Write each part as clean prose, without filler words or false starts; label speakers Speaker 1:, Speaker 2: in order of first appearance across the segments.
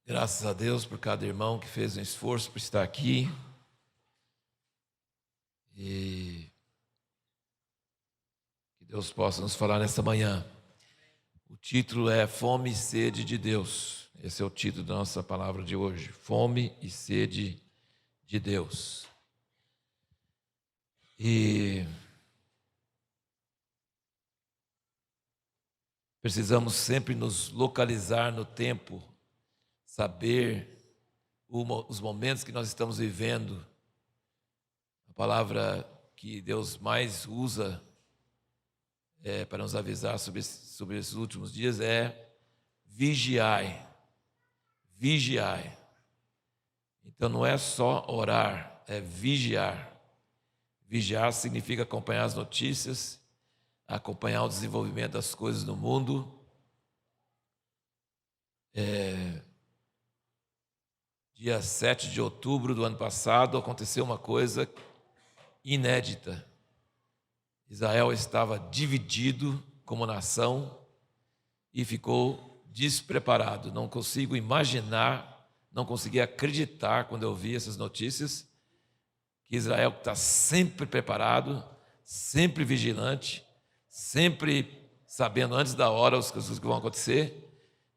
Speaker 1: Graças a Deus por cada irmão que fez um esforço por estar aqui. E que Deus possa nos falar nesta manhã. O título é Fome e Sede de Deus. Esse é o título da nossa palavra de hoje. Fome e Sede de Deus. E precisamos sempre nos localizar no tempo, saber os momentos que nós estamos vivendo. A palavra que Deus mais usa para nos avisar sobre esses últimos dias é vigiai. Vigiai. Então não é só orar, é vigiar. Vigiar significa acompanhar as notícias, acompanhar o desenvolvimento das coisas no mundo. Dia 7 de outubro do ano passado aconteceu uma coisa inédita. Israel estava dividido como nação e ficou despreparado. Não consigo imaginar, não consegui acreditar quando eu vi essas notícias, que Israel está sempre preparado, sempre vigilante, sempre sabendo antes da hora as coisas que vão acontecer,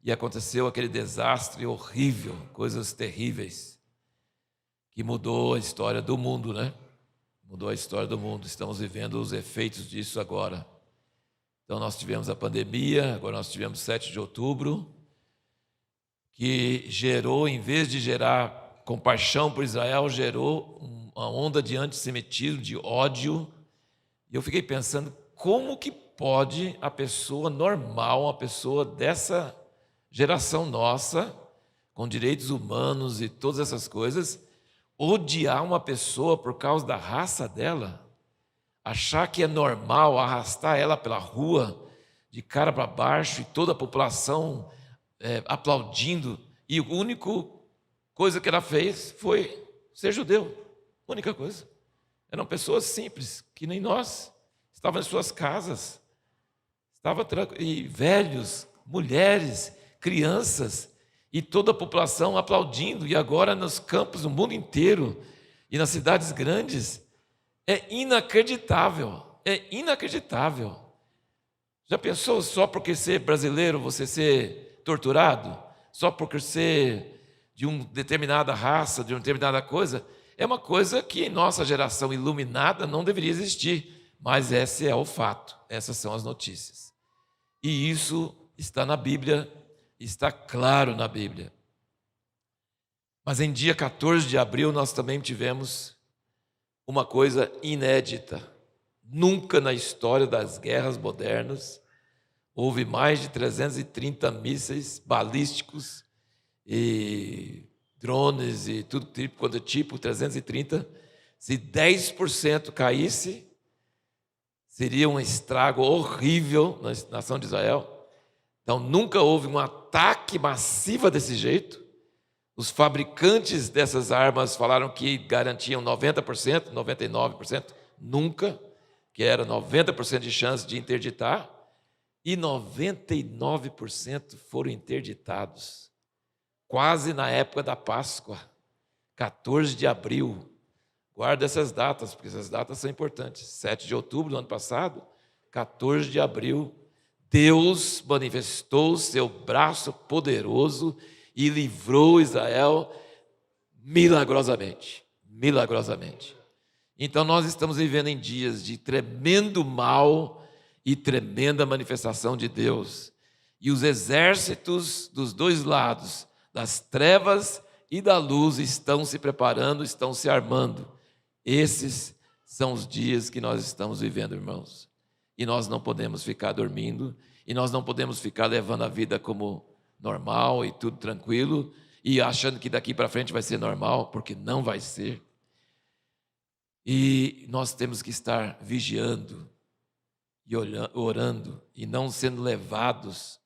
Speaker 1: e aconteceu aquele desastre horrível, coisas terríveis, que mudou a história do mundo, né? Mudou a história do mundo. Estamos vivendo os efeitos disso agora. Então nós tivemos a pandemia, agora nós tivemos 7 de outubro, que gerou, em vez de gerar compaixão por Israel, gerou uma onda de antissemitismo, de ódio. E eu fiquei pensando, como que pode a pessoa normal, uma pessoa dessa geração nossa, com direitos humanos e todas essas coisas, odiar uma pessoa por causa da raça dela, achar que é normal arrastar ela pela rua, de cara para baixo, e toda a população aplaudindo, e a única coisa que ela fez foi ser judeu, única coisa. Eram pessoas simples, que nem nós, estavam em suas casas, e velhos, mulheres, crianças, e toda a população aplaudindo, e agora nos campos do mundo inteiro, e nas cidades grandes, é inacreditável, é inacreditável. Já pensou só porque ser brasileiro você ser torturado? Só porque ser de uma determinada raça, de uma determinada coisa? É uma coisa que em nossa geração iluminada não deveria existir, mas esse é o fato, essas são as notícias. E isso está na Bíblia, está claro na Bíblia. Mas em dia 14 de abril nós também tivemos uma coisa inédita. Nunca na história das guerras modernas houve mais de 330 mísseis balísticos e drones e tudo tipo, quanto tipo, 330. Se 10% caísse, seria um estrago horrível na nação de Israel. Então, nunca houve um ataque massivo desse jeito. Os fabricantes dessas armas falaram que garantiam 90%, 99%, nunca, que era 90% de chance de interditar, e 99% foram interditados. Quase na época da Páscoa, 14 de abril. Guarda essas datas, porque essas datas são importantes. 7 de outubro do ano passado, 14 de abril, Deus manifestou seu braço poderoso e livrou Israel milagrosamente. Milagrosamente. Então nós estamos vivendo em dias de tremendo mal e tremenda manifestação de Deus. E os exércitos dos dois lados, das trevas e da luz, estão se preparando, estão se armando. Esses são os dias que nós estamos vivendo, irmãos. E nós não podemos ficar dormindo, e nós não podemos ficar levando a vida como normal e tudo tranquilo, e achando que daqui para frente vai ser normal, porque não vai ser. E nós temos que estar vigiando e orando, e não sendo levados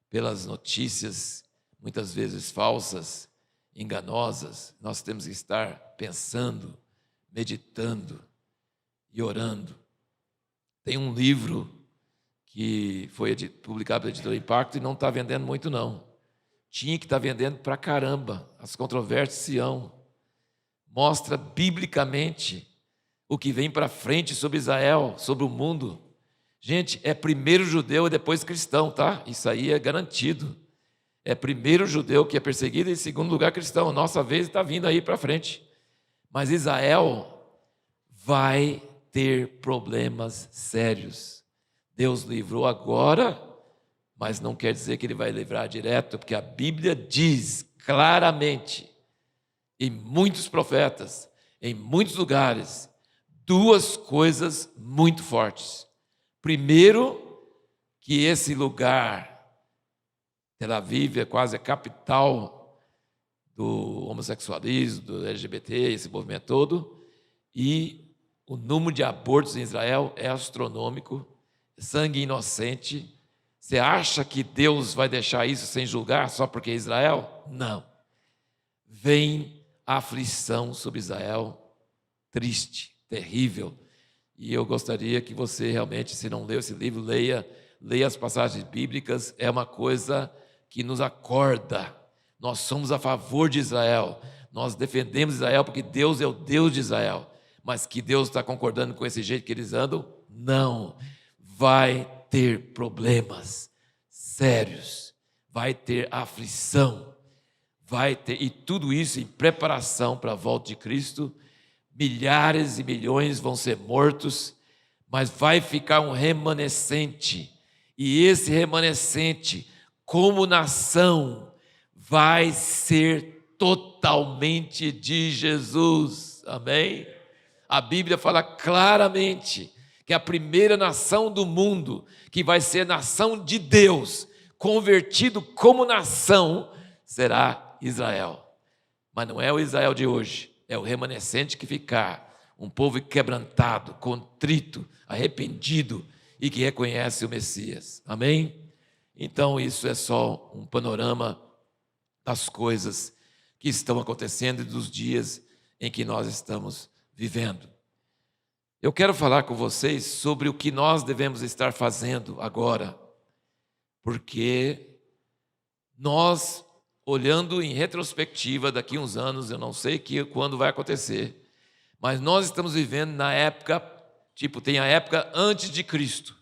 Speaker 1: pelas notícias, muitas vezes falsas, enganosas. Nós temos que estar pensando, meditando e orando. Tem um livro que foi publicado pela Editora Impacto e não está vendendo muito não, tinha que estar vendendo para caramba. As controvérsias de Sião mostra biblicamente o que vem para frente sobre Israel, sobre o mundo. Gente, é primeiro judeu e depois cristão, tá? Isso aí é garantido. É primeiro judeu que é perseguido e em segundo lugar cristão. Nossa vez está vindo aí para frente. Mas Israel vai ter problemas sérios. Deus livrou agora, mas não quer dizer que ele vai livrar direto, porque a Bíblia diz claramente, em muitos profetas, em muitos lugares, duas coisas muito fortes. Primeiro, que esse lugar, Tel Aviv, é quase a capital do homossexualismo, do LGBT, esse movimento todo, e o número de abortos em Israel é astronômico, sangue inocente. Você acha que Deus vai deixar isso sem julgar só porque é Israel? Não. Vem a aflição sobre Israel, triste, terrível. E eu gostaria que você realmente, se não leu esse livro, leia as passagens bíblicas. É uma coisa que nos acorda. Nós somos a favor de Israel. Nós defendemos Israel porque Deus é o Deus de Israel. Mas que Deus está concordando com esse jeito que eles andam? Não. Vai ter problemas sérios. Vai ter aflição. Vai ter, e tudo isso em preparação para a volta de Cristo. Milhares e milhões vão ser mortos, mas vai ficar um remanescente. E esse remanescente, como nação, vai ser totalmente de Jesus. Amém? A Bíblia fala claramente que a primeira nação do mundo, que vai ser nação de Deus, convertido como nação, será Israel. Mas não é o Israel de hoje, é o remanescente que ficar, um povo quebrantado, contrito, arrependido e que reconhece o Messias. Amém? Então isso é só um panorama das coisas que estão acontecendo e dos dias em que nós estamos vivendo. Eu quero falar com vocês sobre o que nós devemos estar fazendo agora, porque nós, olhando em retrospectiva, daqui a uns anos, eu não sei quando vai acontecer, mas nós estamos vivendo na época, tem a época antes de Cristo.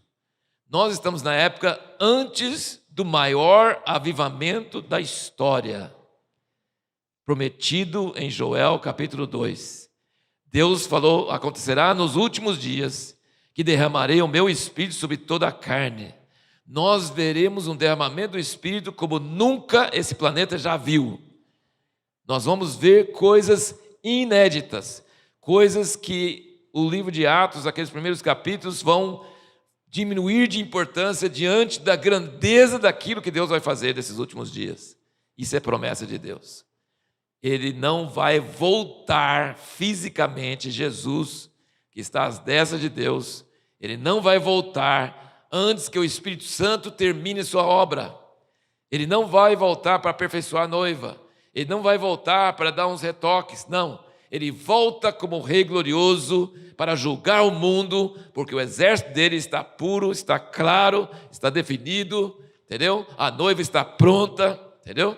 Speaker 1: Nós estamos na época antes do maior avivamento da história, prometido em Joel capítulo 2. Deus falou, acontecerá nos últimos dias, que derramarei o meu Espírito sobre toda a carne. Nós veremos um derramamento do Espírito como nunca esse planeta já viu. Nós vamos ver coisas inéditas, coisas que o livro de Atos, aqueles primeiros capítulos, vão diminuir de importância diante da grandeza daquilo que Deus vai fazer nesses últimos dias. Isso é promessa de Deus. Ele não vai voltar fisicamente, Jesus, que está às destra de Deus, ele não vai voltar antes que o Espírito Santo termine sua obra. Ele não vai voltar para aperfeiçoar a noiva. Ele não vai voltar para dar uns retoques. Não. Ele volta como rei glorioso para julgar o mundo, porque o exército dele está puro, está claro, está definido, entendeu? A noiva está pronta, entendeu?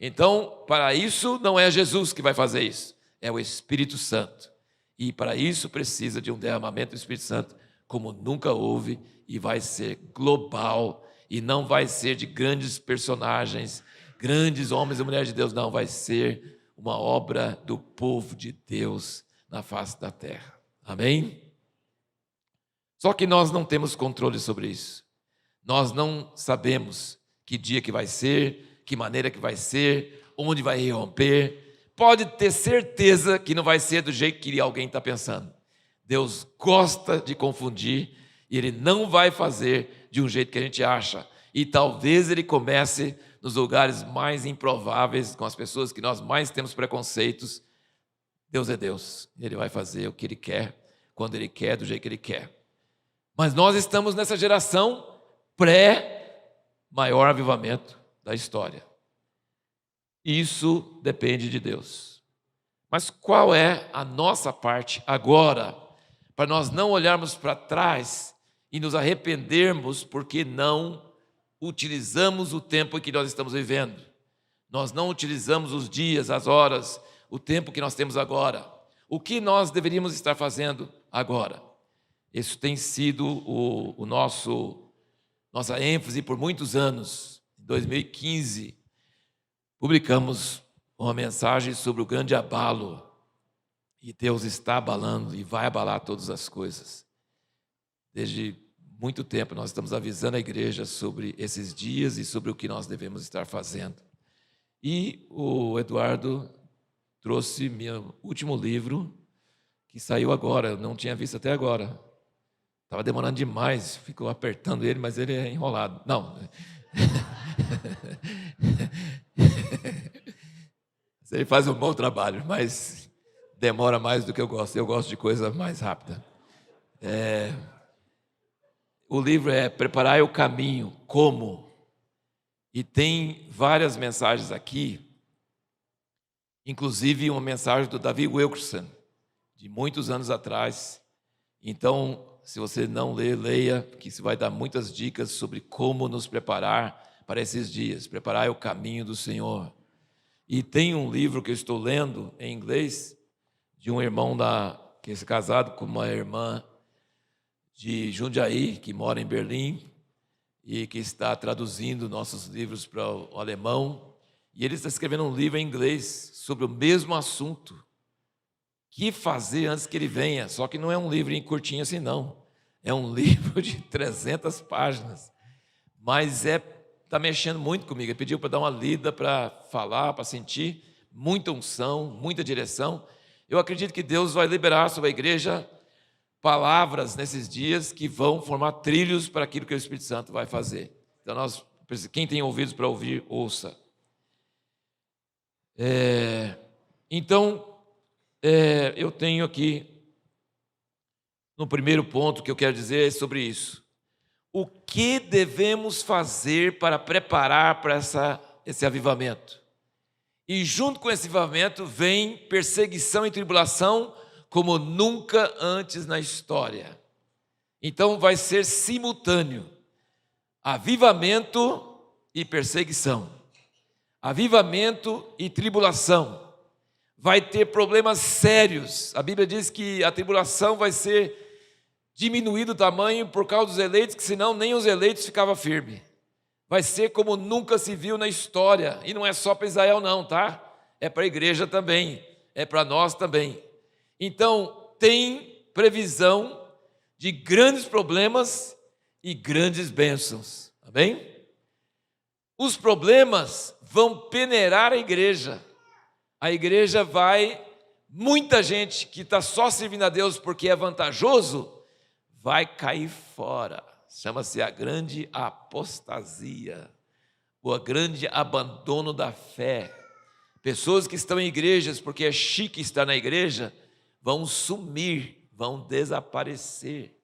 Speaker 1: Então, para isso, não é Jesus que vai fazer isso, é o Espírito Santo. E para isso precisa de um derramamento do Espírito Santo como nunca houve, e vai ser global, e não vai ser de grandes personagens, grandes homens e mulheres de Deus, não, vai ser uma obra do povo de Deus na face da terra. Amém? Só que nós não temos controle sobre isso. Nós não sabemos que dia que vai ser, que maneira que vai ser, onde vai irromper. Pode ter certeza que não vai ser do jeito que alguém está pensando. Deus gosta de confundir e Ele não vai fazer de um jeito que a gente acha. E talvez Ele comece nos lugares mais improváveis, com as pessoas que nós mais temos preconceitos. Deus é Deus. Ele vai fazer o que Ele quer, quando Ele quer, do jeito que Ele quer. Mas nós estamos nessa geração pré-maior avivamento da história. Isso depende de Deus. Mas qual é a nossa parte agora, para nós não olharmos para trás e nos arrependermos porque não utilizamos o tempo em que nós estamos vivendo? Nós não utilizamos os dias, as horas, o tempo que nós temos agora. O que nós deveríamos estar fazendo agora? Isso tem sido nossa ênfase por muitos anos. Em 2015, publicamos uma mensagem sobre o grande abalo. E Deus está abalando e vai abalar todas as coisas. Desde muito tempo nós estamos avisando a igreja sobre esses dias e sobre o que nós devemos estar fazendo. E o Eduardo trouxe meu último livro, que saiu agora, eu não tinha visto até agora. Estava demorando demais, ficou apertando ele, mas ele é enrolado. Não. Ele faz um bom trabalho, mas demora mais do que eu gosto. Eu gosto de coisa mais rápida. O livro é Preparai o Caminho, Como? E tem várias mensagens aqui, inclusive uma mensagem do Davi Wilkerson, de muitos anos atrás. Então, se você não lê, leia, porque isso vai dar muitas dicas sobre como nos preparar para esses dias. Preparai o caminho do Senhor. E tem um livro que eu estou lendo em inglês, de um irmão que é casado com uma irmã de Jundiaí, que mora em Berlim, e que está traduzindo nossos livros para o alemão. E ele está escrevendo um livro em inglês sobre o mesmo assunto. O que fazer antes que ele venha? Só que não é um livro curtinho assim, não. É um livro de 300 páginas. Mas está mexendo muito comigo. Ele pediu para dar uma lida, para falar, para sentir. Muita unção, muita direção. Eu acredito que Deus vai liberar sobre a igreja palavras nesses dias que vão formar trilhos para aquilo que o Espírito Santo vai fazer. Então, quem tem ouvidos para ouvir, ouça. Eu tenho aqui, no primeiro ponto que eu quero dizer é sobre isso. O que devemos fazer para preparar para esse avivamento? E junto com esse avivamento vem perseguição e tribulação como nunca antes na história. Então vai ser simultâneo. Avivamento e perseguição. Avivamento e tribulação. Vai ter problemas sérios. A Bíblia diz que a tribulação vai ser diminuído o tamanho por causa dos eleitos, que senão nem os eleitos ficavam firmes. Vai ser como nunca se viu na história. E não é só para Israel não, tá? É para a igreja também. É para nós também. Então, tem previsão de grandes problemas e grandes bênçãos. Amém? Os problemas vão peneirar a igreja. A igreja muita gente que está só servindo a Deus porque é vantajoso, vai cair fora. Chama-se a grande apostasia, o grande abandono da fé. Pessoas que estão em igrejas porque é chique estar na igreja, vão sumir, vão desaparecer.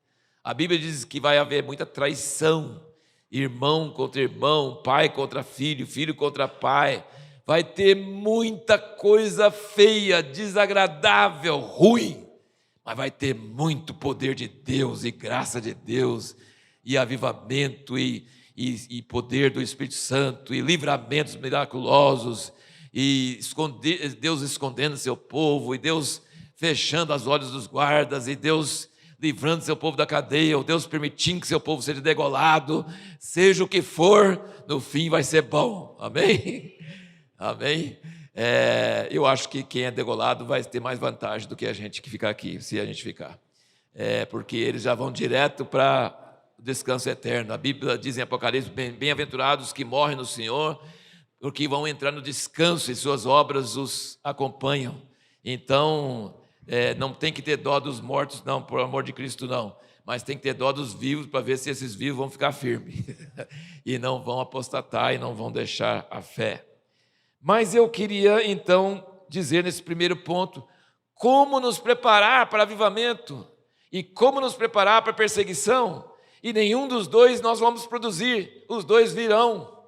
Speaker 1: A Bíblia diz que vai haver muita traição, irmão contra irmão, pai contra filho, filho contra pai. Vai ter muita coisa feia, desagradável, ruim, mas vai ter muito poder de Deus e graça de Deus, e avivamento e poder do Espírito Santo, e livramentos miraculosos, e Deus escondendo seu povo, e Deus fechando os olhos dos guardas, e Deus livrando seu povo da cadeia, ou Deus permitindo que seu povo seja degolado, seja o que for, no fim vai ser bom, amém? Amém? Eu acho que quem é degolado vai ter mais vantagem do que a gente que fica aqui, se a gente ficar, porque eles já vão direto para o descanso eterno. A Bíblia diz em Apocalipse, bem-aventurados que morrem no Senhor, porque vão entrar no descanso e suas obras os acompanham. Então, não tem que ter dó dos mortos, não, por amor de Cristo, não. Mas tem que ter dó dos vivos para ver se esses vivos vão ficar firmes e não vão apostatar e não vão deixar a fé. Mas eu queria, então, dizer nesse primeiro ponto, como nos preparar para avivamento e como nos preparar para perseguição. E nenhum dos dois nós vamos produzir, os dois virão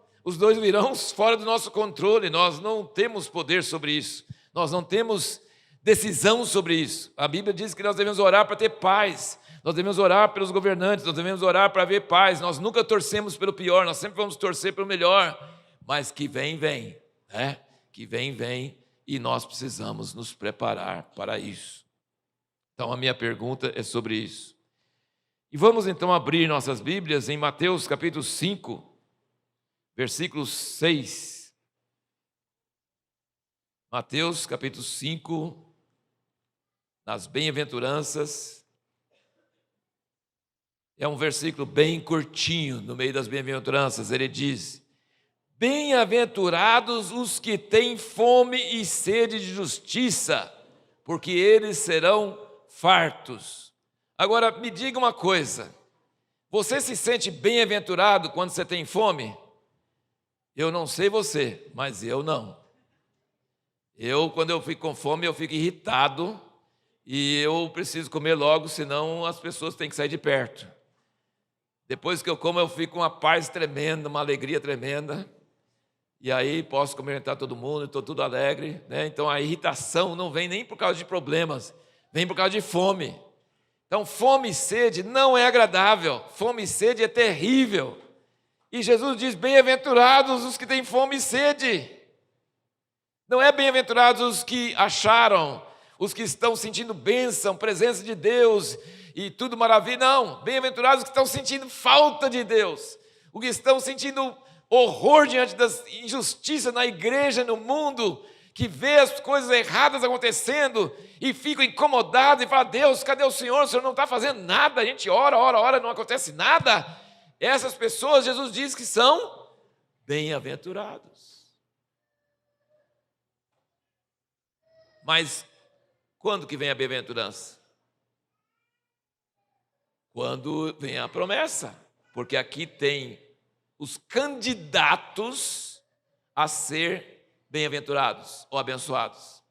Speaker 1: fora do nosso controle, nós não temos poder sobre isso, nós não temos decisão sobre isso. A Bíblia diz que nós devemos orar para ter paz, nós devemos orar pelos governantes, nós devemos orar para ver paz, nós nunca torcemos pelo pior, nós sempre vamos torcer pelo melhor, mas que vem, né? Que vem, e nós precisamos nos preparar para isso. Então, a minha pergunta é sobre isso. E vamos então abrir nossas Bíblias em Mateus capítulo 5, versículo 6. Mateus capítulo 5, nas bem-aventuranças. É um versículo bem curtinho, no meio das bem-aventuranças. Ele diz: bem-aventurados os que têm fome e sede de justiça, porque eles serão fartos. Agora, me diga uma coisa: você se sente bem-aventurado quando você tem fome? Eu não sei você, mas eu não. Quando eu fico com fome, eu fico irritado e eu preciso comer logo, senão as pessoas têm que sair de perto. Depois que eu como, eu fico com uma paz tremenda, uma alegria tremenda. E aí posso cumprimentar todo mundo, estou tudo alegre, né? Então a irritação não vem nem por causa de problemas, vem por causa de fome. Então fome e sede não é agradável, fome e sede é terrível. E Jesus diz: bem-aventurados os que têm fome e sede. Não é bem-aventurados os que acharam, os que estão sentindo bênção, presença de Deus e tudo maravilha, não. Bem-aventurados os que estão sentindo falta de Deus, os que estão sentindo horror diante das injustiças na igreja, no mundo, que vê as coisas erradas acontecendo e ficam incomodados e falam: Deus, cadê o Senhor? O Senhor não está fazendo nada, a gente ora, não acontece nada. Essas pessoas, Jesus diz que são bem-aventurados. Mas quando que vem a bem-aventurança? Quando vem a promessa, porque aqui tem os candidatos a ser bem-aventurados ou abençoados.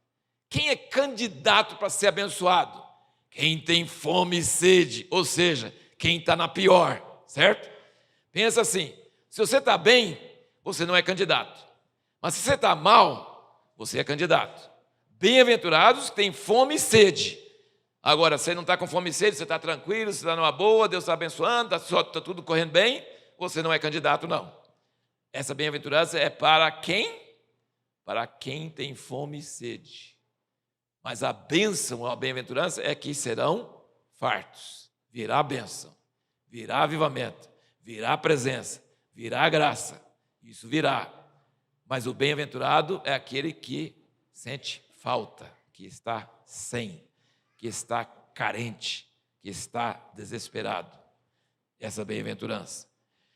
Speaker 1: Quem é candidato para ser abençoado? Quem tem fome e sede, ou seja, quem está na pior, certo? Pensa assim: se você está bem, você não é candidato. Mas se você está mal, você é candidato. Bem-aventurados que têm fome e sede. Agora, você não está com fome e sede, você está tranquilo, você está numa boa, Deus está abençoando, está tudo correndo bem, você não é candidato, não. Essa bem-aventurança é para quem? Para quem tem fome e sede. Mas a bênção, a bem-aventurança é que serão fartos. Virá a bênção, virá avivamento, virá presença, virá graça. Isso virá. Mas o bem-aventurado é aquele que sente falta, que está sem, que está carente, que está desesperado. Essa bem-aventurança.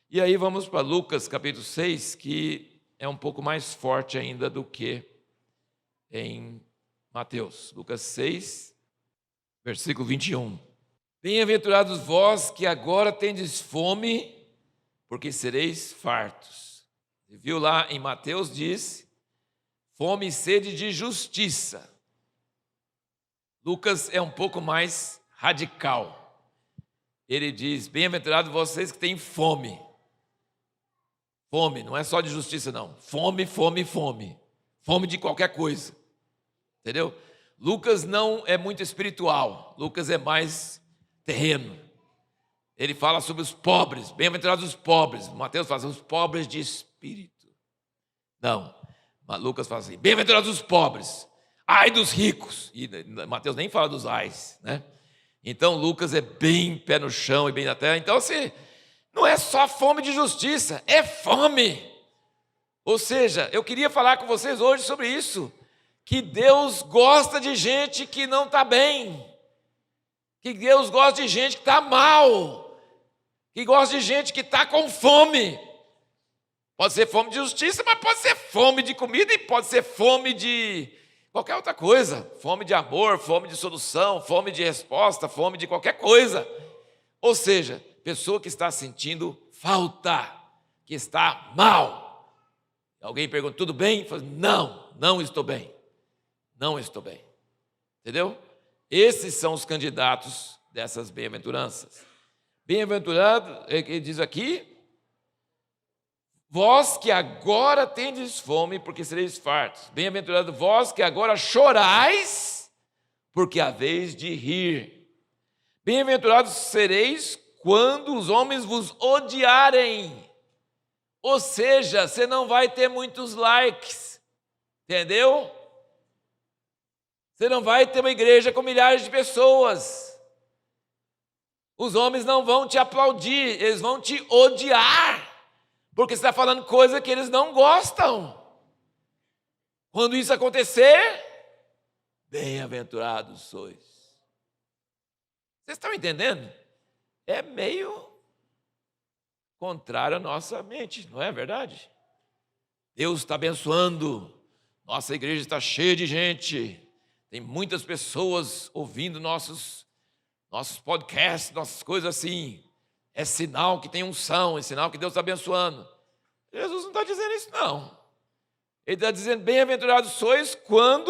Speaker 1: E aí vamos para Lucas capítulo 6, que é um pouco mais forte ainda do que em Mateus. Lucas 6, versículo 21. Bem-aventurados vós que agora tendes fome, porque sereis fartos. Você viu lá em Mateus, diz: fome e sede de justiça. Lucas é um pouco mais radical. Ele diz: bem-aventurados vocês que têm fome. Fome, não é só de justiça, não. Fome, fome, fome. Fome de qualquer coisa. Entendeu? Lucas não é muito espiritual. Lucas é mais terreno. Ele fala sobre os pobres. Bem-aventurados os pobres. Mateus fala os pobres de espírito. Não. Mas Lucas fala assim: bem-aventurados os pobres. Ai dos ricos. E Mateus nem fala dos ais, né? Então Lucas é bem pé no chão e bem na terra. Então assim, não é só fome de justiça, é fome. Ou seja, eu queria falar com vocês hoje sobre isso, que Deus gosta de gente que não está bem, que Deus gosta de gente que está mal, que gosta de gente que está com fome. Pode ser fome de justiça, mas pode ser fome de comida e pode ser fome de qualquer outra coisa. Fome de amor, fome de solução, fome de resposta, fome de qualquer coisa. Ou seja, pessoa que está sentindo falta, que está mal. Alguém pergunta: tudo bem? Fala: não estou bem. Não estou bem. Entendeu? Esses são os candidatos dessas bem-aventuranças. Bem-aventurado, ele diz aqui: vós que agora tendes fome, porque sereis fartos. Bem-aventurado vós que agora chorais, porque haveis de rir. Bem-aventurados sereis quando os homens vos odiarem. Ou seja, você não vai ter muitos likes, Entendeu? Você não vai ter uma igreja com milhares de pessoas. Os homens não vão te aplaudir, eles vão te odiar, porque você está falando coisa que eles não gostam. Quando isso acontecer, bem-aventurados sois. Vocês estão entendendo? É meio contrário à nossa mente, não é verdade? Deus está abençoando, nossa igreja está cheia de gente, tem muitas pessoas ouvindo nossos podcasts, nossas coisas assim. É sinal que tem unção, é sinal que Deus está abençoando. Jesus não está dizendo isso, não. Ele está dizendo, bem-aventurados sois quando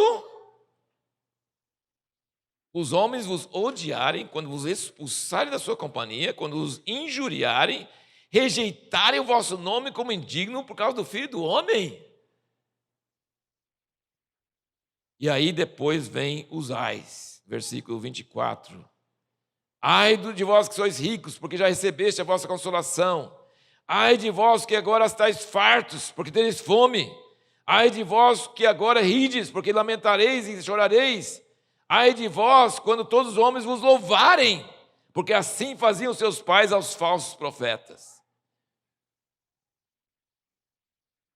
Speaker 1: os homens vos odiarem, quando vos expulsarem da sua companhia, quando vos injuriarem, rejeitarem o vosso nome como indigno por causa do Filho do Homem. E aí depois vem os ais, versículo 24. Ai de vós que sois ricos, porque já recebeste a vossa consolação. Ai de vós que agora estáis fartos, porque tereis fome. Ai de vós que agora rides, porque lamentareis e chorareis. Ai de vós quando todos os homens vos louvarem, porque assim faziam seus pais aos falsos profetas.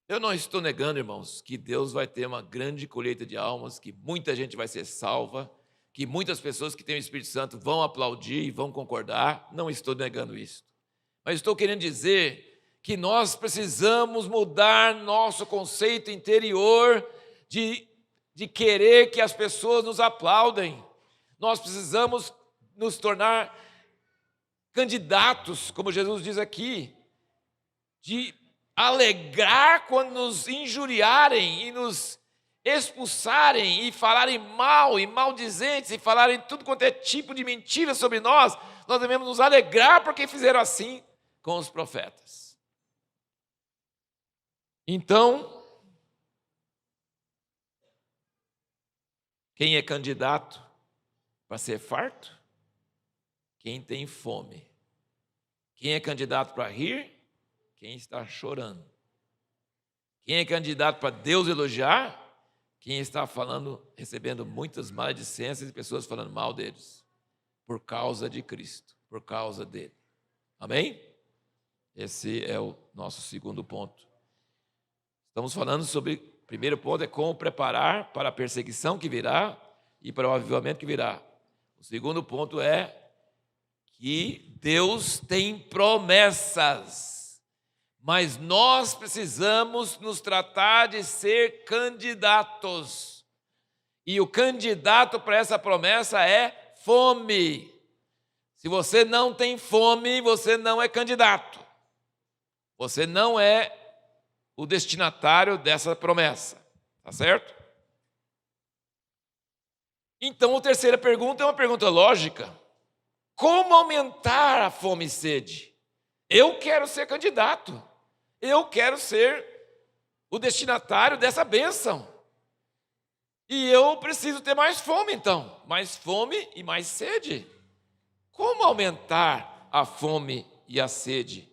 Speaker 1: Eu não estou negando, irmãos, que Deus vai ter uma grande colheita de almas, que muita gente vai ser salva, que muitas pessoas que têm o Espírito Santo vão aplaudir e vão concordar. Não estou negando isso. Mas estou querendo dizer que nós precisamos mudar nosso conceito interior de querer que as pessoas nos aplaudem. Nós precisamos nos tornar candidatos, como Jesus diz aqui, de alegrar quando nos injuriarem e nos expulsarem e falarem mal e maldizentes e falarem tudo quanto é tipo de mentira sobre nós. Nós devemos nos alegrar porque fizeram assim com os profetas. Então, quem é candidato para ser farto? Quem tem fome. Quem é candidato para rir? Quem está chorando. Quem é candidato para Deus elogiar? Quem está recebendo muitas maledicências e pessoas falando mal deles. Por causa de Cristo, por causa dele. Amém? Esse é o nosso segundo ponto. Estamos falando sobre, o primeiro ponto é como preparar para a perseguição que virá e para o avivamento que virá. O segundo ponto é que Deus tem promessas. Mas nós precisamos nos tratar de ser candidatos. E o candidato para essa promessa é fome. Se você não tem fome, você não é candidato. Você não é o destinatário dessa promessa. Tá certo? Então, a terceira pergunta é uma pergunta lógica. Como aumentar a fome e sede? Eu quero ser candidato. Eu quero ser o destinatário dessa bênção. E eu preciso ter mais fome, então. Mais fome e mais sede. Como aumentar a fome e a sede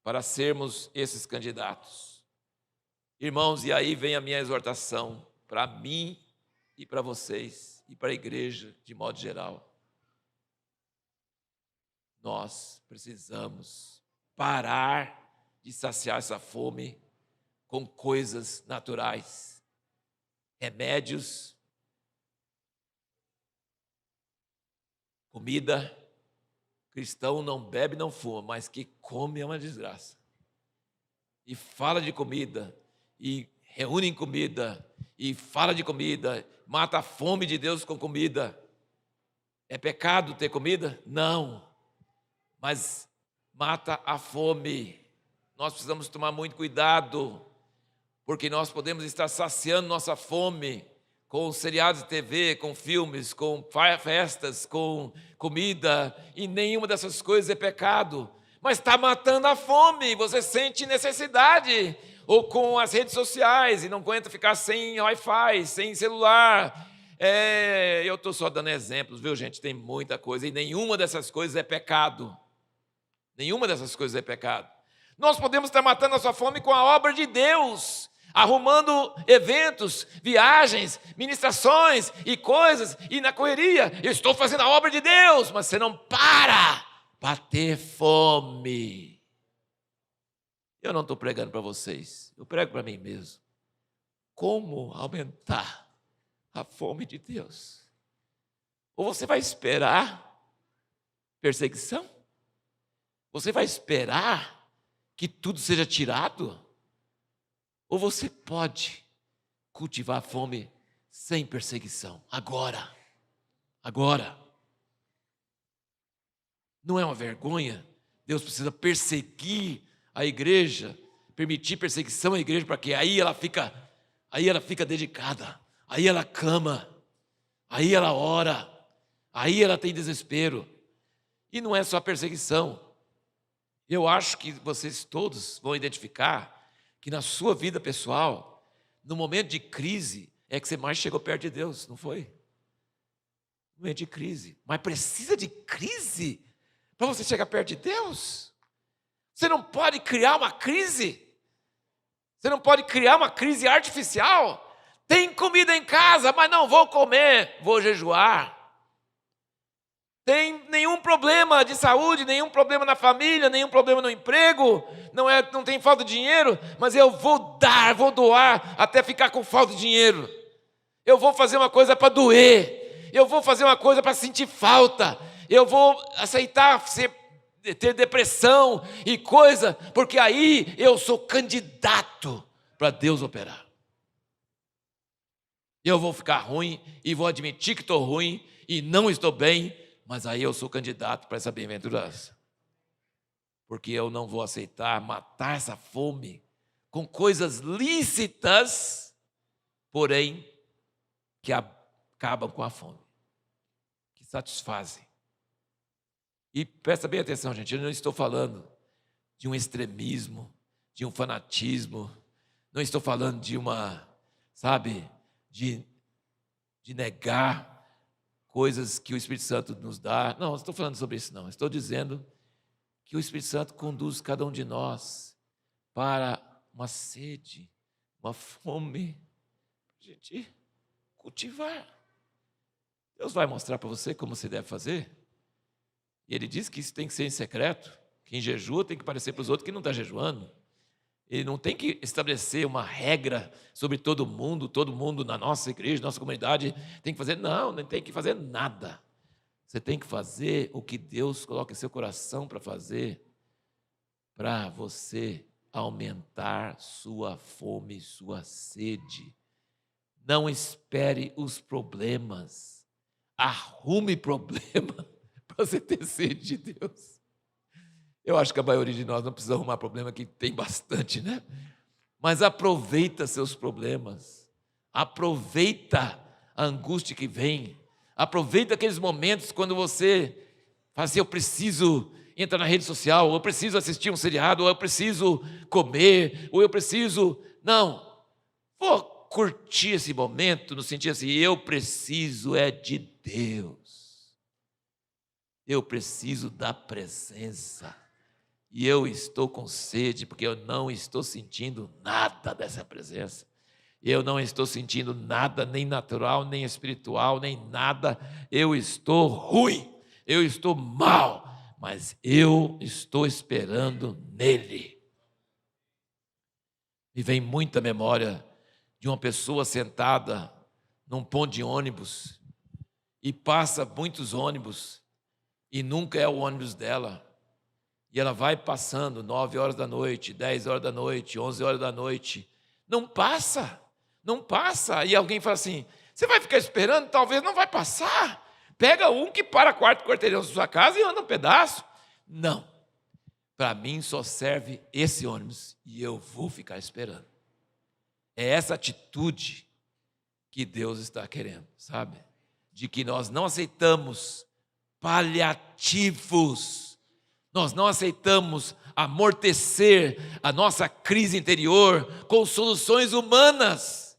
Speaker 1: para sermos esses candidatos? Irmãos, e aí vem a minha exortação para mim e para vocês e para a igreja de modo geral. Nós precisamos parar de saciar essa fome com coisas naturais, remédios, comida. Cristão não bebe, não fuma, mas que come é uma desgraça. E fala de comida, e reúne em comida, e fala de comida, mata a fome de Deus com comida. É pecado ter comida? Não. Mas mata a fome. Nós precisamos tomar muito cuidado, porque nós podemos estar saciando nossa fome com seriados de TV, com filmes, com festas, com comida, e nenhuma dessas coisas é pecado. Mas está matando a fome, você sente necessidade, ou com as redes sociais, e não aguenta ficar sem Wi-Fi, sem celular. Eu estou só dando exemplos, viu, gente? Tem muita coisa, e nenhuma dessas coisas é pecado. Nenhuma dessas coisas é pecado. Nós podemos estar matando a sua fome com a obra de Deus. arrumando eventos, viagens, ministrações e coisas, e na correria, eu estou fazendo a obra de Deus, mas você não para ter fome. Eu não estou pregando para vocês, eu prego para mim mesmo. Como aumentar a fome de Deus? Ou você vai esperar perseguição? Você vai esperar que tudo seja tirado? Ou você pode cultivar a fome sem perseguição? Agora. Não é uma vergonha? Deus precisa perseguir a igreja, permitir perseguição à igreja, para que aí ela fica dedicada, aí ela clama, aí ela ora, aí ela tem desespero. E não é só perseguição. Eu acho que vocês todos vão identificar que na sua vida pessoal, no momento de crise, é que você mais chegou perto de Deus, não foi? No momento de crise. Mas precisa de crise para você chegar perto de Deus? Você não pode criar uma crise. Você não pode criar uma crise artificial. Tem comida em casa, mas não vou comer, vou jejuar. Tem nenhum problema de saúde, nenhum problema na família, nenhum problema no emprego, não tem falta de dinheiro, mas eu vou doar até ficar com falta de dinheiro. Eu vou fazer uma coisa para doer, eu vou fazer uma coisa para sentir falta, eu vou aceitar ter depressão e coisa, porque aí eu sou candidato para Deus operar. Eu vou ficar ruim e vou admitir que estou ruim e não estou bem, mas aí eu sou candidato para essa bem-aventurança. Porque eu não vou aceitar matar essa fome com coisas lícitas, porém, que acabam com a fome, que satisfazem. E presta bem atenção, gente, eu não estou falando de um extremismo, de um fanatismo, não estou falando de de negar coisas que o Espírito Santo nos dá. Não estou falando sobre isso, não. Estou dizendo que o Espírito Santo conduz cada um de nós para uma sede, uma fome, para a gente cultivar. Deus vai mostrar para você como você deve fazer. E Ele diz que isso tem que ser em secreto. Quem jejua tem que parecer para os outros que não está jejuando. Ele não tem que estabelecer uma regra sobre todo mundo na nossa igreja, nossa comunidade tem que fazer, não tem que fazer nada. Você tem que fazer o que Deus coloca em seu coração para fazer, para você aumentar sua fome, sua sede. Não espere os problemas, arrume problema para você ter sede de Deus. Eu acho que a maioria de nós não precisa arrumar problema, que tem bastante, né? Mas aproveita seus problemas, aproveita a angústia que vem, aproveita aqueles momentos quando você fala assim, eu preciso entrar na rede social, ou eu preciso assistir um seriado, ou eu preciso comer, ou eu preciso... Não, vou curtir esse momento no sentido assim, eu preciso de Deus, eu preciso da presença. E eu estou com sede, porque eu não estou sentindo nada dessa presença. Eu não estou sentindo nada, nem natural, nem espiritual, nem nada. Eu estou ruim, eu estou mal, mas eu estou esperando nele. Me vem muita memória de uma pessoa sentada num ponto de ônibus e passa muitos ônibus e nunca é o ônibus dela. E ela vai passando 9 horas da noite, 10 horas da noite, 11 horas da noite. Não passa. E alguém fala assim, você vai ficar esperando? Talvez não vai passar. Pega um que para quarteirão da sua casa e anda um pedaço. Não. Para mim só serve esse ônibus e eu vou ficar esperando. É essa atitude que Deus está querendo, sabe? De que nós não aceitamos paliativos. Nós não aceitamos amortecer a nossa crise interior com soluções humanas.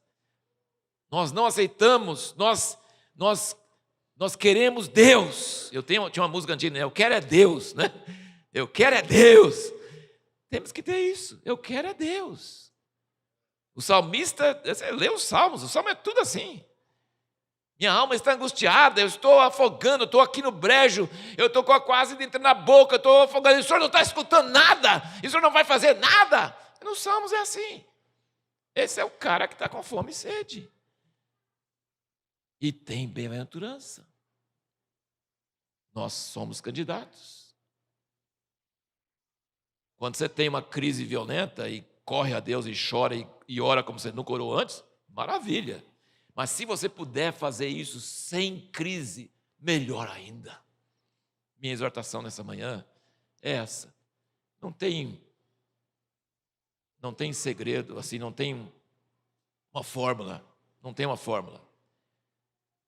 Speaker 1: Nós não aceitamos, nós queremos Deus. Tinha uma música antiga, né? Eu quero é Deus, né? Eu quero é Deus. Temos que ter isso, eu quero é Deus. O salmista, você lê os salmos, o salmo é tudo assim. Minha alma está angustiada, eu estou afogando, eu estou aqui no brejo, eu estou quase entrando na boca, eu estou afogando, o senhor não está escutando nada, o senhor não vai fazer nada. Nos salmos é assim. Esse é o cara que está com fome e sede. E tem bem-aventurança. Nós somos candidatos. Quando você tem uma crise violenta e corre a Deus e chora e ora como você nunca orou antes, maravilha. Mas se você puder fazer isso sem crise, melhor ainda. Minha exortação nessa manhã é essa. Não tem segredo, assim, não tem uma fórmula. Não tem uma fórmula.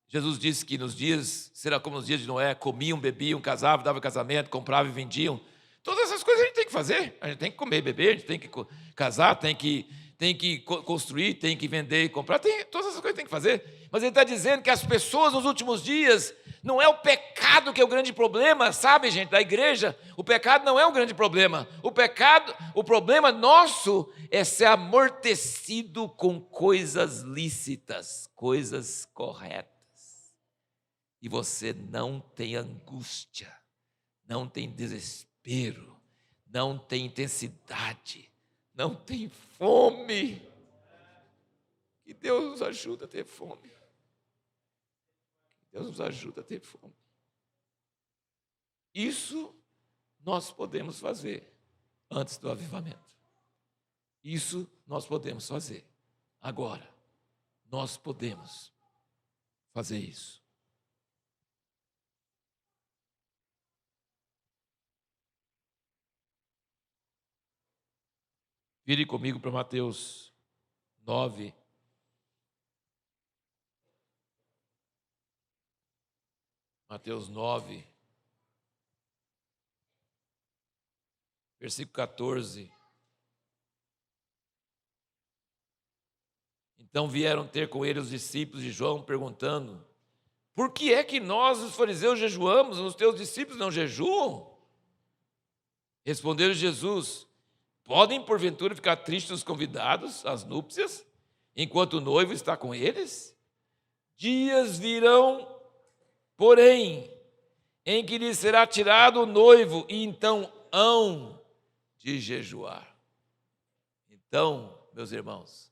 Speaker 1: Jesus disse que nos dias, será como nos dias de Noé, comiam, bebiam, casavam, davam casamento, compravam e vendiam. Todas essas coisas a gente tem que fazer. A gente tem que comer e beber, a gente tem que casar, tem que construir, tem que vender e comprar. Todas essas coisas tem que fazer. Mas ele está dizendo que as pessoas nos últimos dias, não é o pecado que é o grande problema, sabe, gente, da igreja. O pecado não é um grande problema. O problema nosso é ser amortecido com coisas lícitas, coisas corretas. E você não tem angústia, não tem desespero, não tem intensidade, não tem fome. Que Deus nos ajude a ter fome. Deus nos ajuda a ter fome. Isso nós podemos fazer antes do avivamento. Isso nós podemos fazer agora. Nós podemos fazer isso. Vire comigo para Mateus 9. Mateus 9, versículo 14. Então vieram ter com ele os discípulos de João, perguntando: por que é que nós, os fariseus, jejuamos, os teus discípulos não jejuam? Respondeu Jesus: podem porventura ficar tristes os convidados às núpcias, enquanto o noivo está com eles? Dias virão, porém, em que lhes será tirado o noivo, e então hão de jejuar. Então, meus irmãos,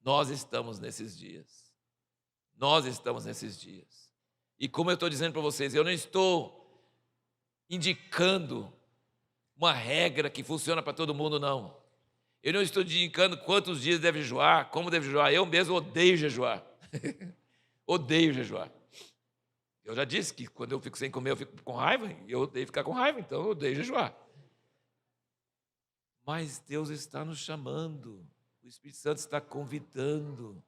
Speaker 1: nós estamos nesses dias. Nós estamos nesses dias. E como eu estou dizendo para vocês, eu não estou indicando uma regra que funciona para todo mundo, não. Eu não estou indicando quantos dias deve jejuar, como deve jejuar. Eu mesmo odeio jejuar. Odeio jejuar. Eu já disse que quando eu fico sem comer, eu fico com raiva. E eu odeio ficar com raiva, então eu odeio jejuar. Mas Deus está nos chamando. O Espírito Santo está convidando.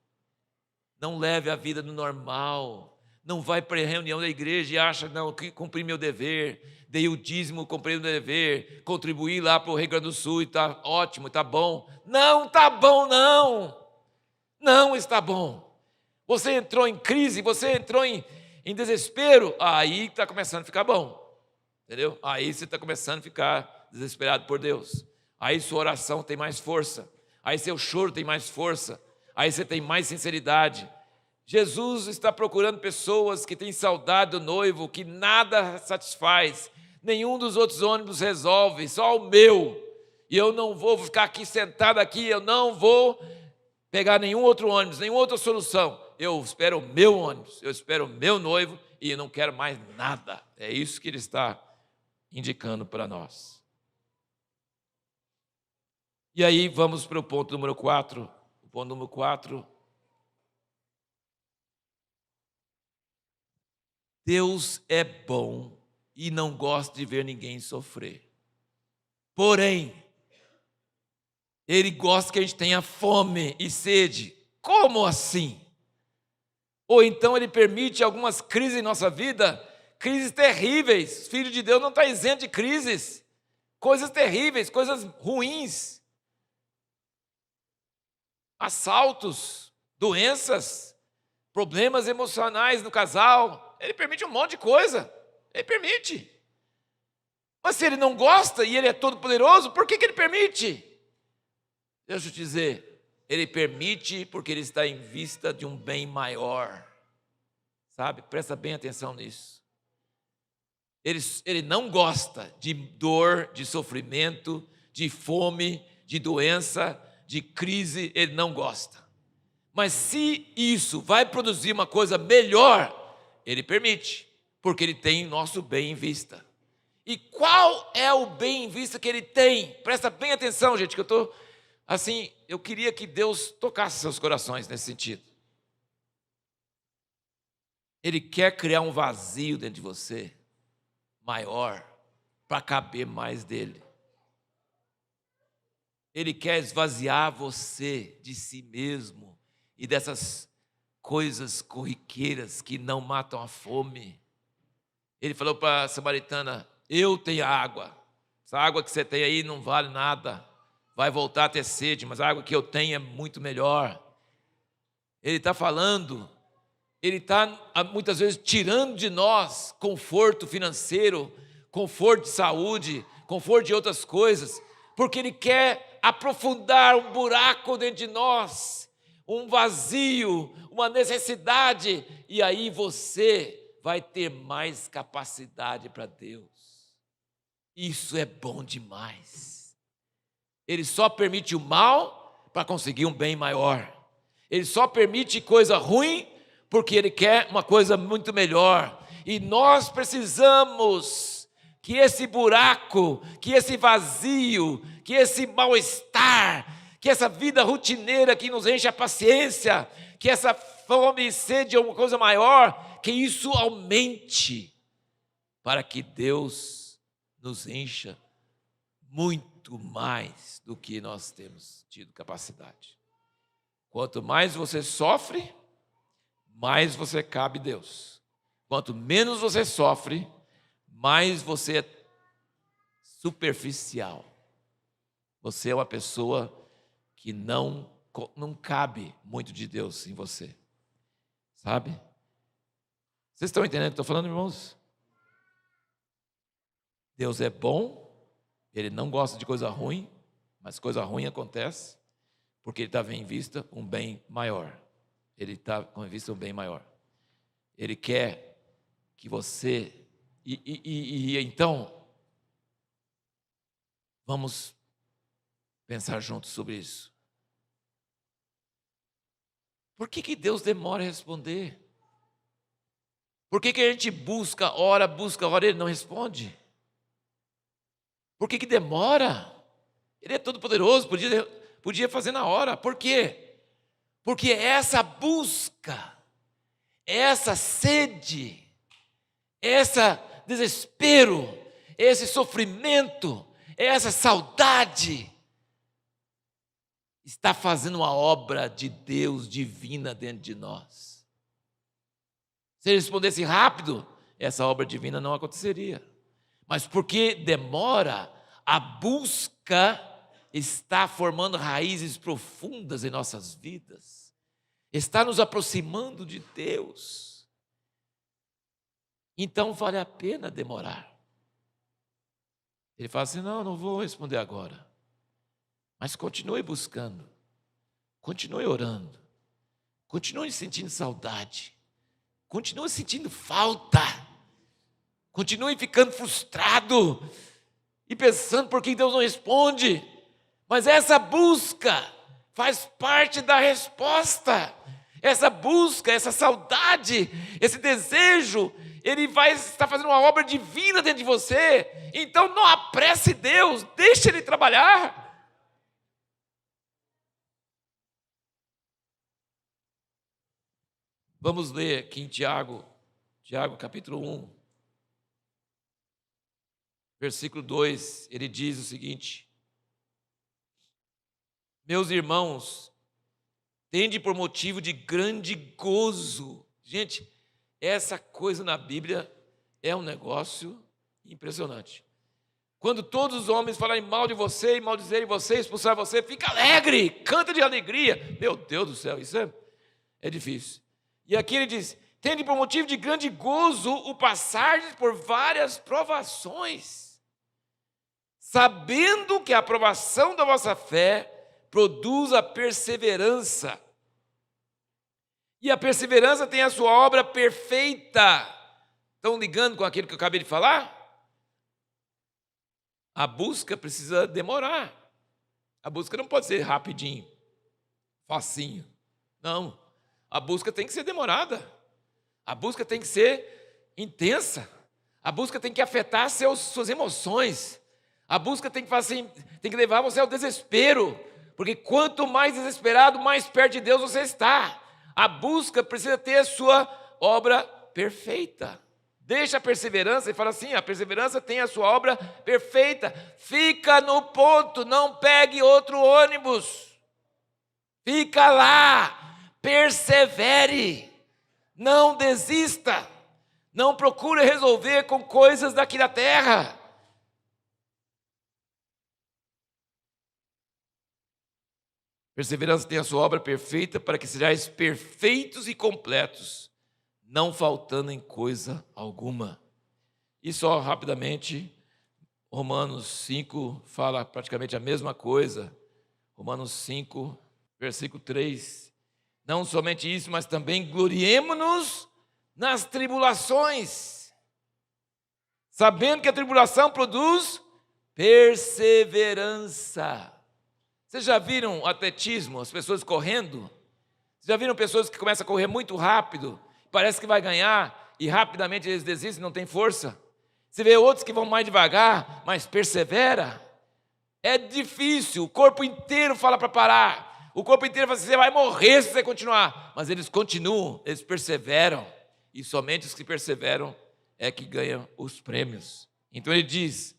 Speaker 1: Não leve a vida no normal. Não vai para a reunião da igreja e acha, não, que cumpri meu dever, dei o dízimo, cumpri o meu dever, contribuí lá para o Rio Grande do Sul e está ótimo, está bom. Não está bom, não. Não está bom. Você entrou em crise, você entrou em desespero, aí está começando a ficar bom. Entendeu? Aí você está começando a ficar desesperado por Deus. Aí sua oração tem mais força. Aí seu choro tem mais força. Aí você tem mais sinceridade. Jesus está procurando pessoas que têm saudade do noivo, que nada satisfaz, nenhum dos outros ônibus resolve, só o meu. E eu não vou ficar aqui sentado aqui, eu não vou pegar nenhum outro ônibus, nenhuma outra solução. Eu espero o meu ônibus, eu espero o meu noivo e eu não quero mais nada. É isso que ele está indicando para nós. E aí vamos para o ponto número 4. O ponto número 4. Deus é bom e não gosta de ver ninguém sofrer. Porém, Ele gosta que a gente tenha fome e sede. Como assim? Ou então Ele permite algumas crises em nossa vida, crises terríveis. Filho de Deus não está isento de crises. Coisas terríveis, coisas ruins. Assaltos, doenças, problemas emocionais no casal. Ele permite um monte de coisa. Ele permite. Mas se Ele não gosta e Ele é todo poderoso, por que Ele permite? Deixa eu te dizer, Ele permite porque ele está em vista de um bem maior. Sabe? Presta bem atenção nisso. Ele não gosta de dor, de sofrimento, de fome, de doença, de crise. Ele não gosta. Mas se isso vai produzir uma coisa melhor, ele permite, porque ele tem nosso bem em vista. E qual é o bem em vista que ele tem? Presta bem atenção, gente, que eu queria que Deus tocasse seus corações nesse sentido. Ele quer criar um vazio dentro de você, maior, para caber mais dele. Ele quer esvaziar você de si mesmo e dessas coisas corriqueiras que não matam a fome. Ele falou para a samaritana: eu tenho água. Essa água que você tem aí não vale nada. Vai voltar a ter sede, mas a água que eu tenho é muito melhor. Ele está falando, ele está muitas vezes tirando de nós conforto financeiro, conforto de saúde, conforto de outras coisas, porque ele quer aprofundar um buraco dentro de nós, um vazio, uma necessidade, e aí você vai ter mais capacidade para Deus. Isso é bom demais. Ele só permite o mal para conseguir um bem maior. Ele só permite coisa ruim porque ele quer uma coisa muito melhor. E nós precisamos que esse buraco, que esse vazio, que esse mal-estar, que essa vida rotineira que nos enche a paciência, que essa fome e sede de uma coisa maior, que isso aumente, para que Deus nos encha muito mais do que nós temos tido capacidade. Quanto mais você sofre, mais você cabe a Deus. Quanto menos você sofre, mais você é superficial. Você é uma pessoa que não cabe muito de Deus em você. Sabe? Vocês estão entendendo o que eu estou falando, irmãos? Deus é bom, Ele não gosta de coisa ruim, mas coisa ruim acontece porque Ele está em vista um bem maior. Ele está com vista um bem maior. Ele quer que você... Então, vamos pensar juntos sobre isso. Por que Deus demora a responder? Por que a gente busca, ora, e Ele não responde? Por que demora? Ele é todo poderoso, podia fazer na hora. Por quê? Porque essa busca, essa sede, esse desespero, esse sofrimento, essa saudade, está fazendo uma obra de Deus divina dentro de nós. Se Ele respondesse rápido, essa obra divina não aconteceria. Mas porque demora, a busca está formando raízes profundas em nossas vidas, está nos aproximando de Deus. Então vale a pena demorar. Ele fala assim: não vou responder agora. Mas continue buscando, continue orando, continue sentindo saudade, continue sentindo falta, continue ficando frustrado e pensando por que Deus não responde. Mas essa busca faz parte da resposta. Essa busca, essa saudade, esse desejo, ele vai estar fazendo uma obra divina dentro de você. Então não apresse Deus, deixe Ele trabalhar. Vamos ler aqui em Tiago capítulo 1, versículo 2, ele diz o seguinte: meus irmãos, tende por motivo de grande gozo. Gente, essa coisa na Bíblia é um negócio impressionante. Quando todos os homens falarem mal de você, e maldizerem você, expulsar você, fica alegre, canta de alegria. Meu Deus do céu, isso é difícil. E aqui ele diz: tende por motivo de grande gozo o passar por várias provações, sabendo que a aprovação da vossa fé produz a perseverança. E a perseverança tem a sua obra perfeita. Estão ligando com aquilo que eu acabei de falar? A busca precisa demorar. A busca não pode ser rapidinho, facinho. Não. A busca tem que ser demorada. A busca tem que ser intensa. A busca tem que afetar suas emoções. A busca tem que levar você ao desespero. Porque quanto mais desesperado, mais perto de Deus você está. A busca precisa ter a sua obra perfeita. Deixa a perseverança e fala assim, a perseverança tem a sua obra perfeita. Fica no ponto, não pegue outro ônibus. Fica lá, persevere, não desista, não procure resolver com coisas daqui da terra. Perseverança tem a sua obra perfeita para que sejais perfeitos e completos, não faltando em coisa alguma. E só rapidamente, Romanos 5 fala praticamente a mesma coisa. Romanos 5, versículo 3. Não somente isso, mas também gloriemo-nos nas tribulações, sabendo que a tribulação produz perseverança. Vocês já viram atletismo, as pessoas correndo? Vocês já viram pessoas que começam a correr muito rápido, parece que vai ganhar, e rapidamente eles desistem, não tem força? Você vê outros que vão mais devagar, mas persevera. É difícil, o corpo inteiro fala para parar. O corpo inteiro fala assim, você vai morrer se você continuar. Mas eles continuam, eles perseveram. E somente os que perseveram é que ganham os prêmios. Então ele diz,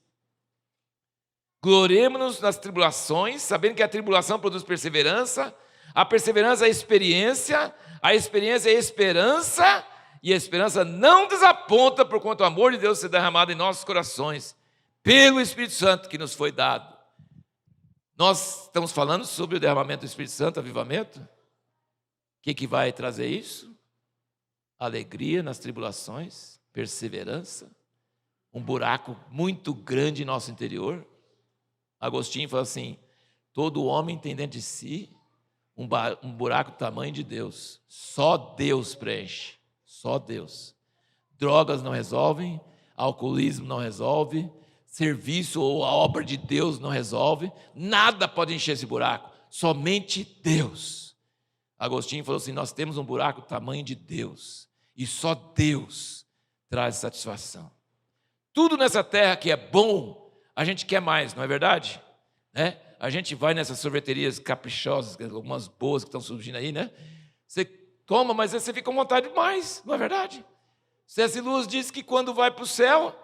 Speaker 1: gloriemo-nos nas tribulações, sabendo que a tribulação produz perseverança, a perseverança é a experiência é esperança, e a esperança não desaponta por quanto o amor de Deus se derramado em nossos corações, pelo Espírito Santo que nos foi dado. Nós estamos falando sobre o derramamento do Espírito Santo, avivamento. O que vai trazer isso? Alegria nas tribulações, perseverança, um buraco muito grande em nosso interior. Agostinho fala assim, todo homem tem dentro de si um buraco do tamanho de Deus. Só Deus preenche, só Deus. Drogas não resolvem, alcoolismo não resolve, serviço ou a obra de Deus não resolve, nada pode encher esse buraco, somente Deus. Agostinho falou assim, nós temos um buraco do tamanho de Deus, e só Deus traz satisfação. Tudo nessa terra que é bom, a gente quer mais, não é verdade? Né? A gente vai nessas sorveterias caprichosas, algumas boas que estão surgindo aí, né? Você toma, mas você fica com vontade de mais, não é verdade? C.S. Lewis diz que quando vai para o céu,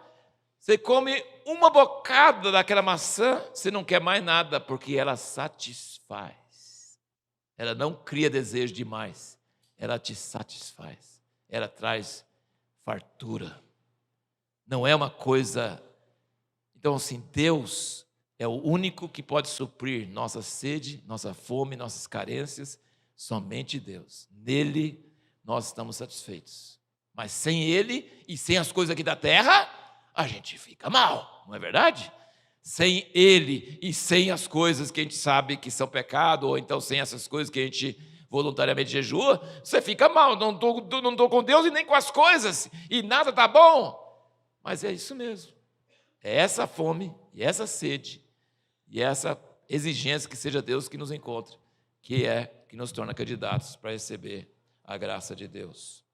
Speaker 1: você come uma bocada daquela maçã, você não quer mais nada, porque ela satisfaz. Ela não cria desejo de mais, ela te satisfaz. Ela traz fartura. Não é uma coisa... Então, assim, Deus é o único que pode suprir nossa sede, nossa fome, nossas carências, somente Deus. Nele nós estamos satisfeitos. Mas sem Ele e sem as coisas aqui da terra, a gente fica mal, não é verdade? Sem Ele e sem as coisas que a gente sabe que são pecado, ou então sem essas coisas que a gente voluntariamente jejua, você fica mal, não estou com Deus e nem com as coisas, e nada está bom. Mas é isso mesmo. É essa fome e essa sede e essa exigência que seja Deus que nos encontre, que nos torna candidatos para receber a graça de Deus.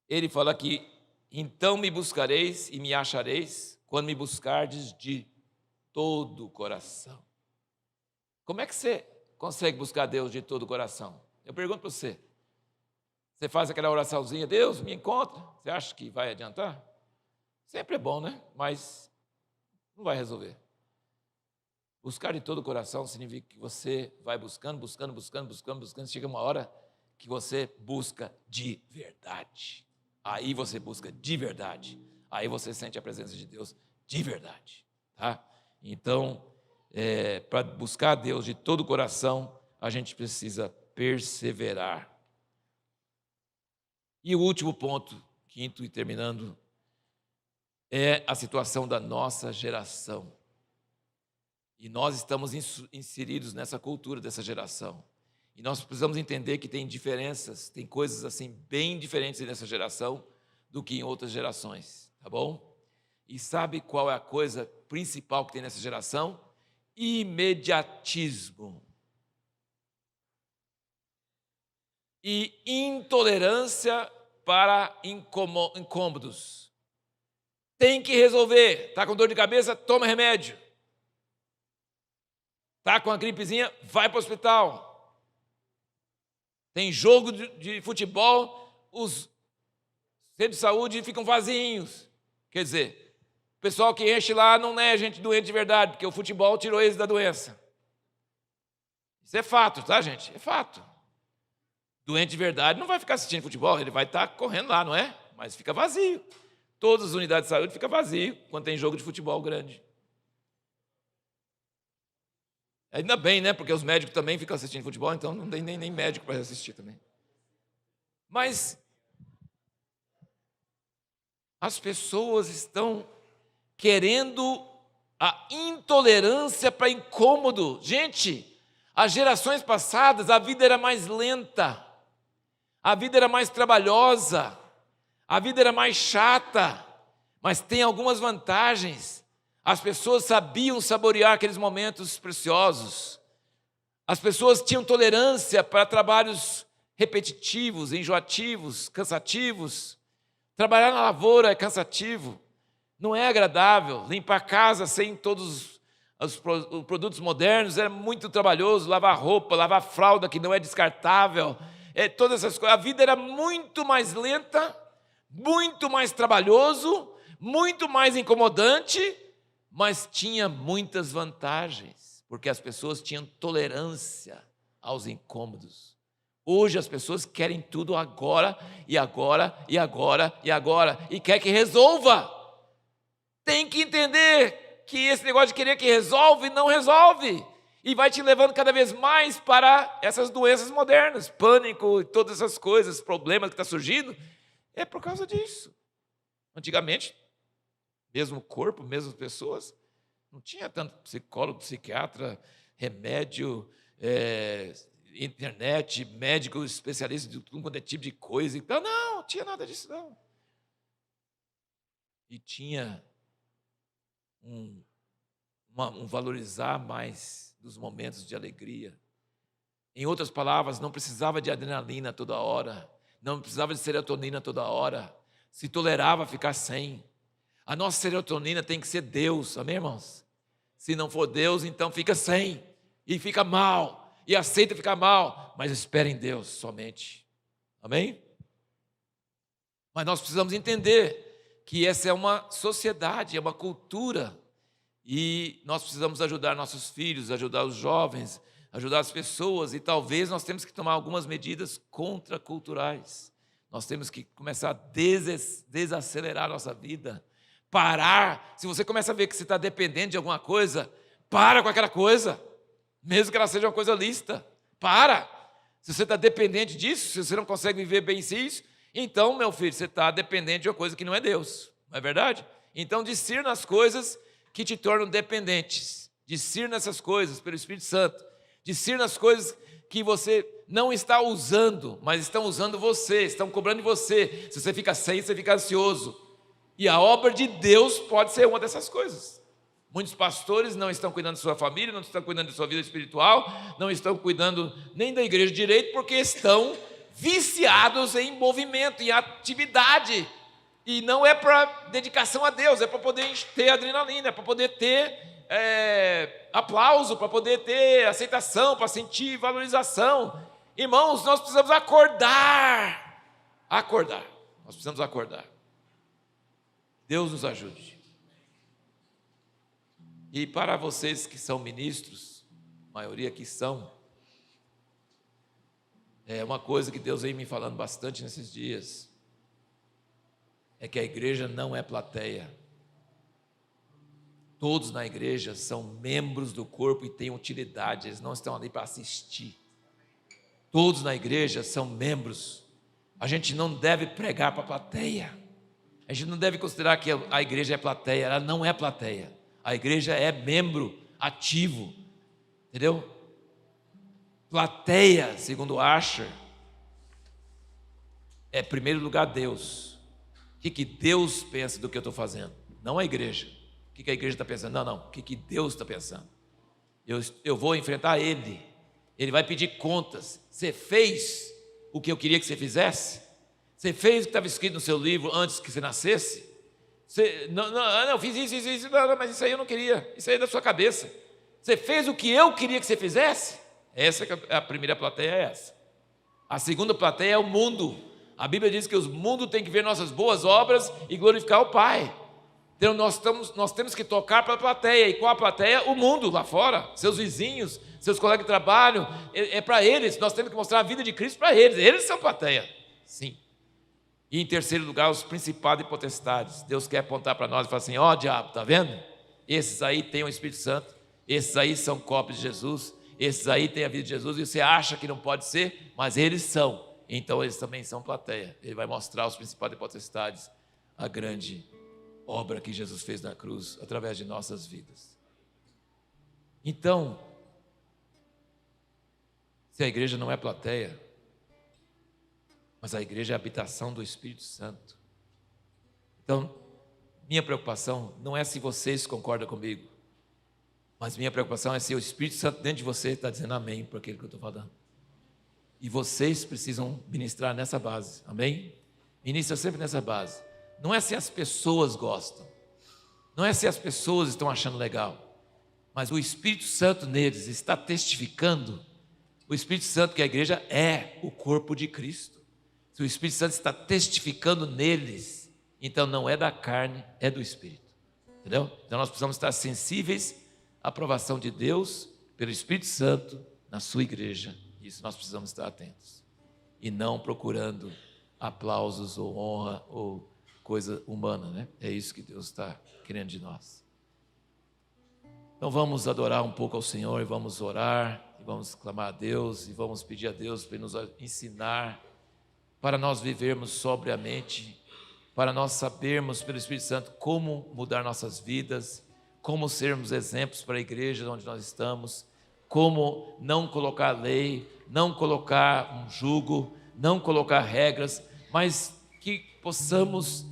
Speaker 1: Ele fala aqui, então me buscareis e me achareis, quando me buscardes de todo o coração. Como é que você consegue buscar Deus de todo o coração? Eu pergunto para você. Você faz aquela oraçãozinha, Deus me encontra, você acha que vai adiantar? Sempre é bom, né? Mas não vai resolver. Buscar de todo o coração significa que você vai buscando, chega uma hora que você busca de verdade. Aí você busca de verdade. Aí você sente a presença de Deus de verdade. Tá? Então, para buscar Deus de todo o coração, a gente precisa perseverar. E o último ponto, quinto e terminando, é a situação da nossa geração. E nós estamos inseridos nessa cultura dessa geração. E nós precisamos entender que tem diferenças, tem coisas assim bem diferentes nessa geração do que em outras gerações, tá bom? E sabe qual é a coisa principal que tem nessa geração? Imediatismo. E intolerância para incômodos. Tem que resolver. Está com dor de cabeça? Toma remédio. Está com uma gripezinha? Vai para o hospital. Tem jogo de futebol, os centros de saúde ficam vazios. Quer dizer, o pessoal que enche lá não é gente doente de verdade, porque o futebol tirou eles da doença. Isso é fato, tá, gente? É fato. Doente de verdade não vai ficar assistindo futebol, ele vai estar correndo lá, não é? Mas fica vazio. Todas as unidades de saúde ficam vazias quando tem jogo de futebol grande. Ainda bem, né? Porque os médicos também ficam assistindo futebol, então não tem nem médico para assistir também. Mas as pessoas estão querendo a intolerância para incômodo. Gente, as gerações passadas, a vida era mais lenta, a vida era mais trabalhosa, a vida era mais chata, mas tem algumas vantagens. As pessoas sabiam saborear aqueles momentos preciosos. As pessoas tinham tolerância para trabalhos repetitivos, enjoativos, cansativos. Trabalhar na lavoura é cansativo, não é agradável. Limpar a casa sem todos os produtos modernos é muito trabalhoso. Lavar roupa, lavar fralda, que não é descartável. Todas essas coisas. A vida era muito mais lenta, muito mais trabalhoso, muito mais incomodante, mas tinha muitas vantagens, porque as pessoas tinham tolerância aos incômodos. Hoje as pessoas querem tudo agora, e agora, e agora, e agora, e quer que resolva. Tem que entender que esse negócio de querer que resolve, não resolve. E vai te levando cada vez mais para essas doenças modernas, pânico e todas essas coisas, problemas que estão surgindo, é por causa disso. Antigamente, mesmo corpo, mesmo pessoas, não tinha tanto psicólogo, psiquiatra, remédio, internet, médico, especialista de tudo quanto é tipo de coisa. Então, não tinha nada disso, não. E tinha um valorizar mais dos momentos de alegria. Em outras palavras, não precisava de adrenalina toda hora, não precisava de serotonina toda hora, se tolerava ficar sem. A nossa serotonina tem que ser Deus, amém, irmãos? Se não for Deus, então fica sem, e fica mal, e aceita ficar mal, mas espera em Deus somente, amém? Mas nós precisamos entender que essa é uma sociedade, é uma cultura, e nós precisamos ajudar nossos filhos, ajudar os jovens, ajudar as pessoas, e talvez nós temos que tomar algumas medidas contraculturais. Nós temos que começar a desacelerar a nossa vida, parar. Se você começa a ver que você está dependente de alguma coisa, para com aquela coisa, mesmo que ela seja uma coisa lícita, para. Se você está dependente disso, se você não consegue viver bem sem isso, então, meu filho, você está dependente de uma coisa que não é Deus, não é verdade? Então, discirna as coisas que te tornam dependentes, discirna essas coisas pelo Espírito Santo, discirna as coisas que você não está usando, mas estão usando você, estão cobrando de você. Se você fica sem, você fica ansioso. E a obra de Deus pode ser uma dessas coisas. Muitos pastores não estão cuidando da sua família, não estão cuidando da sua vida espiritual, não estão cuidando nem da igreja direito, porque estão viciados em movimento, em atividade. E não é para dedicação a Deus, é para poder ter adrenalina, é para poder ter aplauso, para poder ter aceitação, para sentir valorização. Irmãos, nós precisamos acordar. Nós precisamos acordar. Deus nos ajude. E para vocês que são ministros, a maioria que são, é uma coisa que Deus vem me falando bastante nesses dias, é que a igreja não é plateia. Todos na igreja são membros do corpo e têm utilidade, eles não estão ali para assistir. Todos na igreja são membros. A gente não deve pregar para a plateia. A gente não deve considerar que a igreja é plateia. Ela não é plateia. A igreja é membro ativo. Entendeu? Plateia, segundo Asher, é em primeiro lugar Deus. O que Deus pensa do que eu estou fazendo? Não a igreja. O que a igreja está pensando? Não. O que Deus está pensando? Eu vou enfrentar Ele. Ele vai pedir contas. Você fez o que eu queria que você fizesse? Você fez o que estava escrito no seu livro antes que você nascesse? Não, fiz isso, não, mas isso aí eu não queria. Isso aí é da sua cabeça. Você fez o que eu queria que você fizesse? Essa é a primeira plateia, é essa. A segunda plateia é o mundo. A Bíblia diz que o mundo tem que ver nossas boas obras e glorificar o Pai. Então nós temos que tocar para a plateia. E qual a plateia? O mundo lá fora, seus vizinhos, seus colegas de trabalho. É para eles. Nós temos que mostrar a vida de Cristo para eles. Eles são plateia. Sim. E em terceiro lugar, os principados e potestades. Deus quer apontar para nós e falar assim: ó, diabo, está vendo? Esses aí têm o Espírito Santo. Esses aí são cópias de Jesus. Esses aí têm a vida de Jesus. E você acha que não pode ser, mas eles são. Então eles também são plateia. Ele vai mostrar aos principados e potestades a grande obra que Jesus fez na cruz através de nossas vidas. Então, se a igreja não é plateia, mas a igreja é a habitação do Espírito Santo. Então, minha preocupação não é se vocês concordam comigo, mas minha preocupação é se o Espírito Santo dentro de você está dizendo amém para aquilo que eu estou falando. E vocês precisam ministrar nessa base, amém? Ministra sempre nessa base. Não é se as pessoas gostam, não é se as pessoas estão achando legal, mas o Espírito Santo neles está testificando. O Espírito Santo, que a igreja é o corpo de Cristo. Se o Espírito Santo está testificando neles, então não é da carne, é do Espírito. Entendeu? Então nós precisamos estar sensíveis à aprovação de Deus pelo Espírito Santo na sua igreja. Isso nós precisamos estar atentos. E não procurando aplausos ou honra ou coisa humana, né? É isso que Deus está querendo de nós. Então vamos adorar um pouco ao Senhor e vamos orar, e vamos clamar a Deus, e vamos pedir a Deus para nos ensinar, para nós vivermos sobriamente, para nós sabermos pelo Espírito Santo como mudar nossas vidas, como sermos exemplos para a igreja onde nós estamos, como não colocar lei, não colocar um jugo, não colocar regras, mas que possamos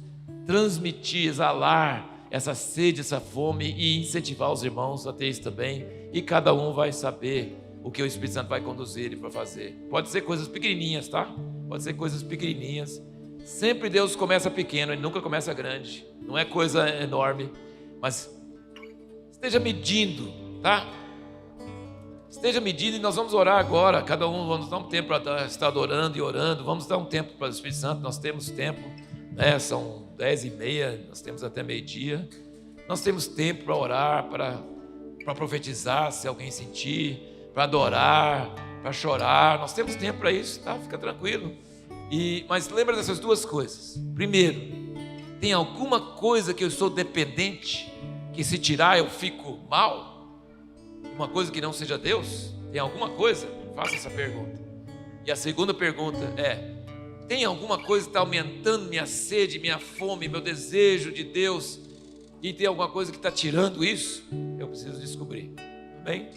Speaker 1: transmitir, exalar essa sede, essa fome e incentivar os irmãos a ter isso também, e cada um vai saber o que o Espírito Santo vai conduzir ele para fazer. Pode ser coisas pequenininhas, tá? Pode ser coisas pequenininhas. Sempre Deus começa pequeno, Ele nunca começa grande. Não é coisa enorme, mas esteja medindo, tá? Esteja medindo, e nós vamos orar agora. Cada um vamos dar um tempo para estar adorando e orando. Vamos dar um tempo para o Espírito Santo. Nós temos tempo, né? São 10h30, nós temos até meio-dia. Nós temos tempo para orar, para profetizar, se alguém sentir, para adorar, para chorar. Nós temos tempo para isso, tá? Fica tranquilo. Mas lembra dessas duas coisas. Primeiro, tem alguma coisa que eu sou dependente, que se tirar eu fico mal? Uma coisa que não seja Deus? Tem alguma coisa? Faça essa pergunta. E a segunda pergunta é: tem alguma coisa que está aumentando minha sede, minha fome, meu desejo de Deus, e tem alguma coisa que está tirando isso? Eu preciso descobrir. Amém?